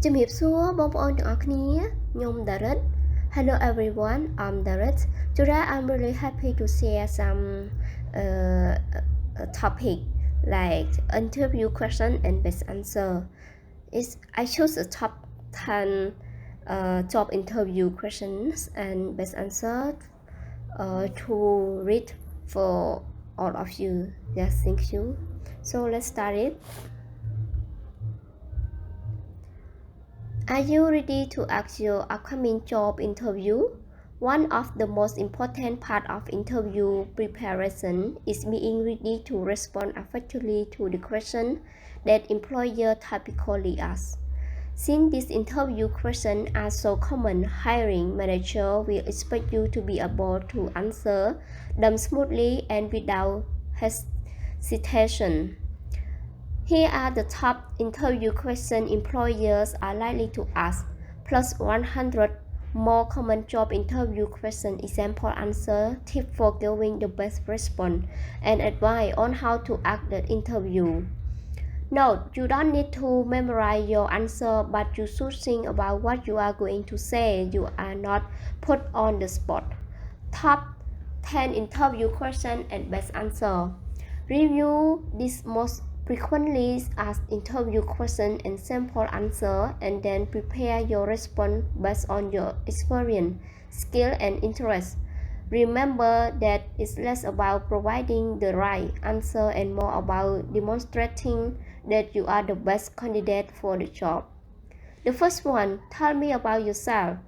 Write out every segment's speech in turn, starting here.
ជំរាបសួរបងប្អូនទាំងអស់គ្នាខ្ញុំ Darit. Hello everyone, I'm Darit. Today I'm really happy to share some topic like interview question and best answer. I chose the top 10 job interview questions and best answer to read for all of you. Yes, thank you. So let's start it. Are you ready to ask your upcoming job interview? One of the most important parts of interview preparation is being ready to respond effectively to the question that employer typically asks. Since these interview questions are so common, hiring manager will expect you to be able to answer them smoothly and without hesitation. Here are the top interview questions employers are likely to ask, plus 100 more common job interview question example answer, tips for giving the best response, and advice on how to act the interview. Note, you don't need to memorize your answer, but you should think about what you are going to say. You are not put on the spot. Top 10 interview question and best answer. Review these most frequently asked interview question and sample answer, and then prepare your response based on your experience, skill, and interest. Remember that it's less about providing the right answer and more about demonstrating that you are the best candidate for the job. The first one, tell me about yourself.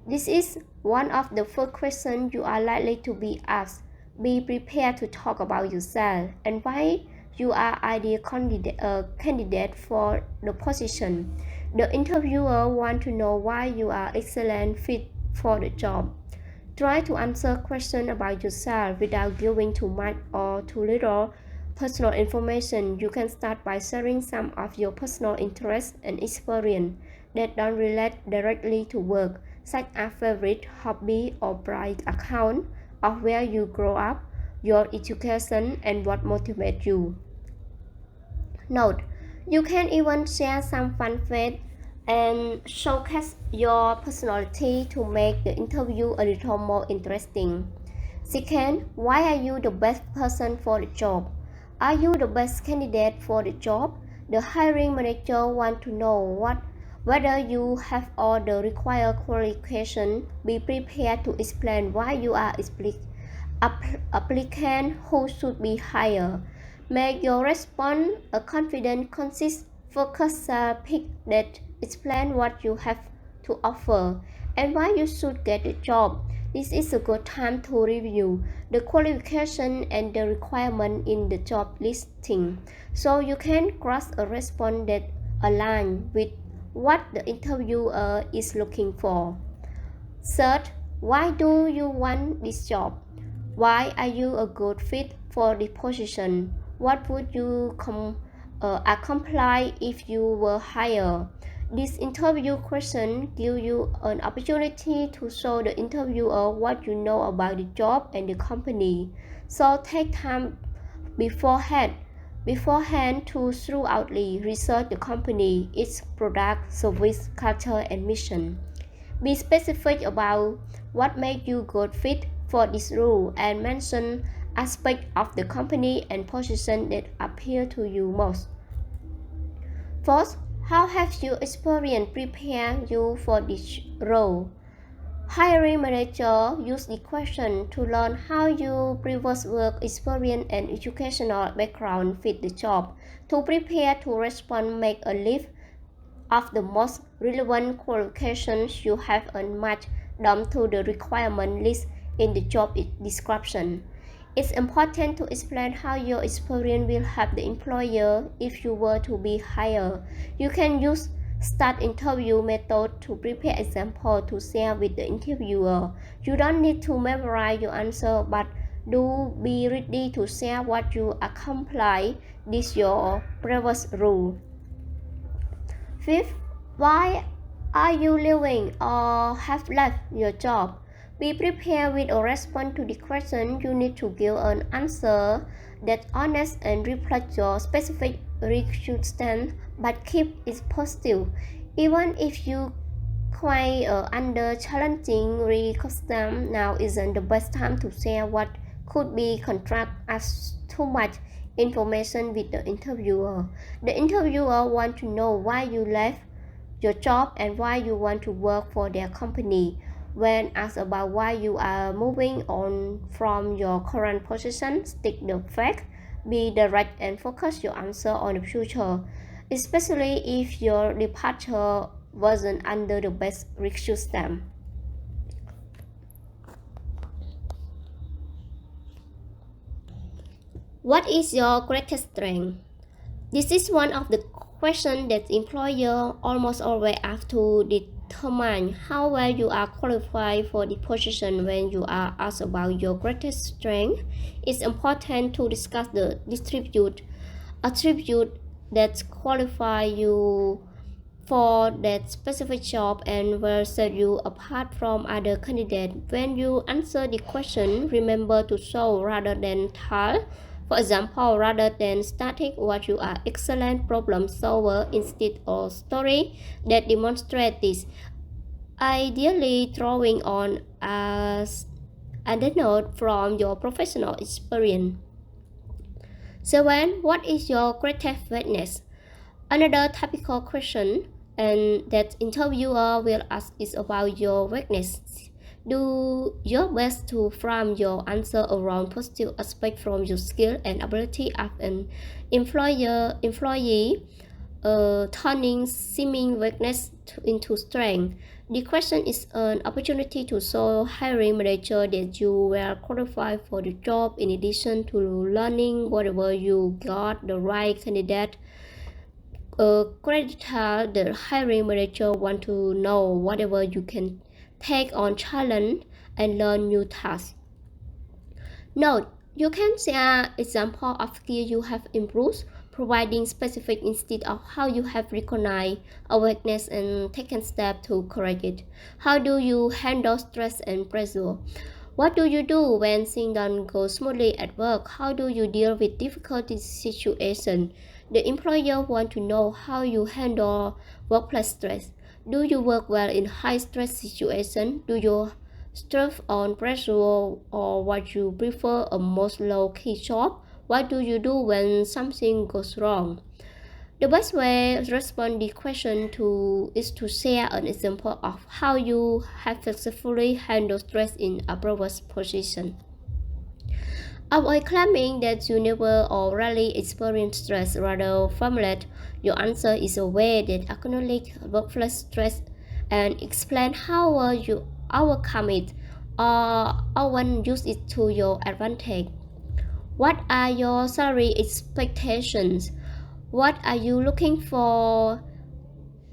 This is one of the first questions you are likely to be asked. Be prepared to talk about yourself and why you are ideal candidate for the position. The interviewer wants to know why you are excellent fit for the job. Try to answer questions about yourself without giving too much or too little personal information. You can start by sharing some of your personal interests and experience that don't relate directly to work, such as favorite hobby or private account of where you grow up, your education, and what motivates you. Note, you can even share some fun facts and showcase your personality to make the interview a little more interesting. Second, why are you the best person for the job? Are you the best candidate for the job? The hiring manager wants to know whether you have all the required qualifications. Be prepared to explain why you are applicant who should be hired. Make your response a confident, concise, focused pitch that explains what you have to offer and why you should get the job. This is a good time to review the qualification and the requirement in the job listing, so you can craft a response that aligns with what the interviewer is looking for. Third, why do you want this job? Why are you a good fit for the position? What would you accomplish if you were hired? This interview question gives you an opportunity to show the interviewer what you know about the job and the company. So take time beforehand to thoroughly research the company, its product, service, culture, and mission. Be specific about what makes you a good fit for this role and mention aspects of the company and position that appeal to you most. Fourth, how have your experience prepared you for this role? Hiring manager use the question to learn how your previous work experience and educational background fit the job. To prepare to respond, make a list of the most relevant qualifications you have and match them to the requirement list in the job description. It's important to explain how your experience will help the employer if you were to be hired. You can use start interview method to prepare example to share with the interviewer. You don't need to memorize your answer, but do be ready to share what you accomplished this your previous role. Fifth, why are you leaving or have left your job? Be prepared with a response to the question. You need to give an answer that's honest and reflects your specific circumstance, but keep it positive. Even if you quite under challenging circumstances, now isn't the best time to share what could be contract as too much information with the interviewer. The interviewer wants to know why you left your job and why you want to work for their company. When asked about why you are moving on from your current position, stick the fact, be direct and focus your answer on the future, especially if your departure wasn't under the best circumstance. What is your greatest strength? This is one of the questions that employers almost always ask to determine how well you are qualified for the position. When you are asked about your greatest strength, it's important to discuss the attribute that qualify you for that specific job and will set you apart from other candidates. When you answer the question, remember to show rather than tell. For example, rather than stating what you are excellent problem solver, instead of story that demonstrate this. Ideally, drawing on as anecdote from your professional experience. 7. What is your greatest weakness? Another typical question and that interviewer will ask is about your weakness. Do your best to frame your answer around positive aspects from your skill and ability as an employee, turning seeming weakness into strength. The question is an opportunity to show hiring manager that you were qualified for the job in addition to learning whatever you got the right candidate. Creditor, the hiring manager want to know whatever you can take on challenge and learn new tasks. Note, you can share example of skill you have improved, providing specific instead of how you have recognized a weakness and taken steps to correct it. How do you handle stress and pressure? What do you do when things don't go smoothly at work? How do you deal with difficult situations? The employer wants to know how you handle workplace stress. Do you work well in high-stress situations? Do you strive on pressure or what you prefer a most low-key job? What do you do when something goes wrong? The best way to respond to the question is to share an example of how you have successfully handled stress in a previous position. Avoid claiming that you never or rarely experience stress. Rather, formulate your answer in a way that acknowledges workplace stress and explain how you overcome it or often use it to your advantage. What are your salary expectations? What are you looking for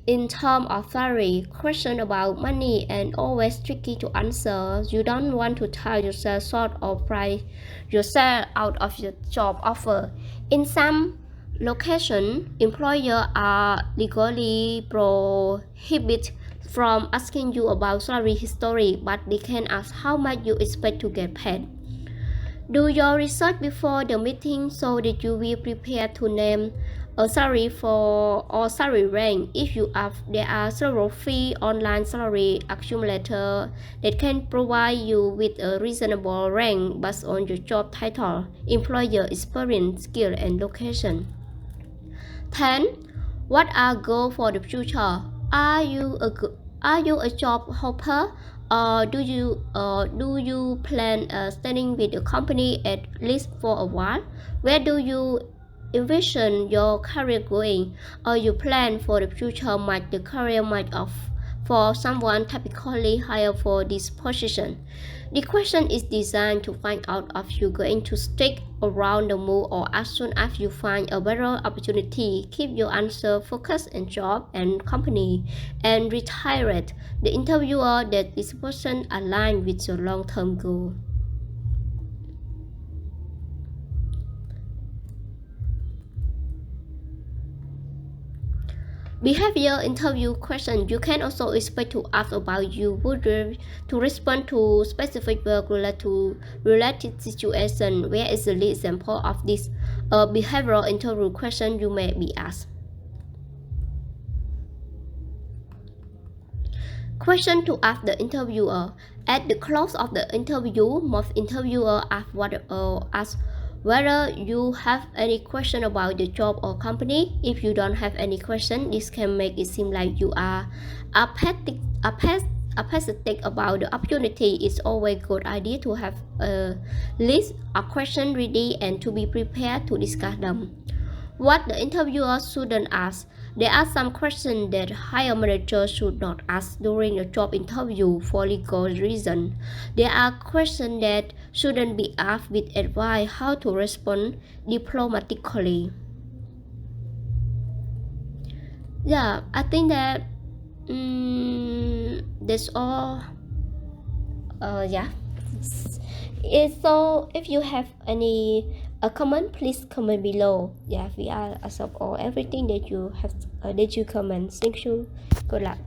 in terms of salary? Question about money and always tricky to answer. You don't want to tell yourself short or price yourself out of your job offer. In some locations, employers are legally prohibited from asking you about salary history, but they can ask how much you expect to get paid. Do your research before the meeting so that you will prepare to name a salary for or salary range. If you have, there are several free online salary accumulators that can provide you with a reasonable rank based on your job title, employer experience, skill, and location. 10. What are goals for the future? Are you a job hopper? Or do you plan staying with the company at least for a while? Where do you envision your career going? Or you plan for the future match the career match of for someone typically hired for this position? The question is designed to find out if you're going to stick around the move or as soon as you find a better opportunity. Keep your answer focused on job and company and retire the interviewer that this person aligned with your long-term goal. Behavior interview question. You can also expect to ask about you would to respond to specific work related situation. Where is the example of this behavioral interview question you may be asked? Question to ask the interviewer. At the close of the interview, most interviewers ask whether you have any question about the job or company. If you don't have any question, this can make it seem like you are apathetic about the opportunity. It's always a good idea to have a list of questions ready and to be prepared to discuss them. What the interviewer shouldn't ask. There are some questions that hire managers should not ask during a job interview for legal reasons. There are questions that shouldn't be asked with advice how to respond diplomatically. Yeah, I think that that's all. Yeah. So if you have any comment, please comment below. Yeah, we are as of all everything that you have that you comment. Thank you. Good luck.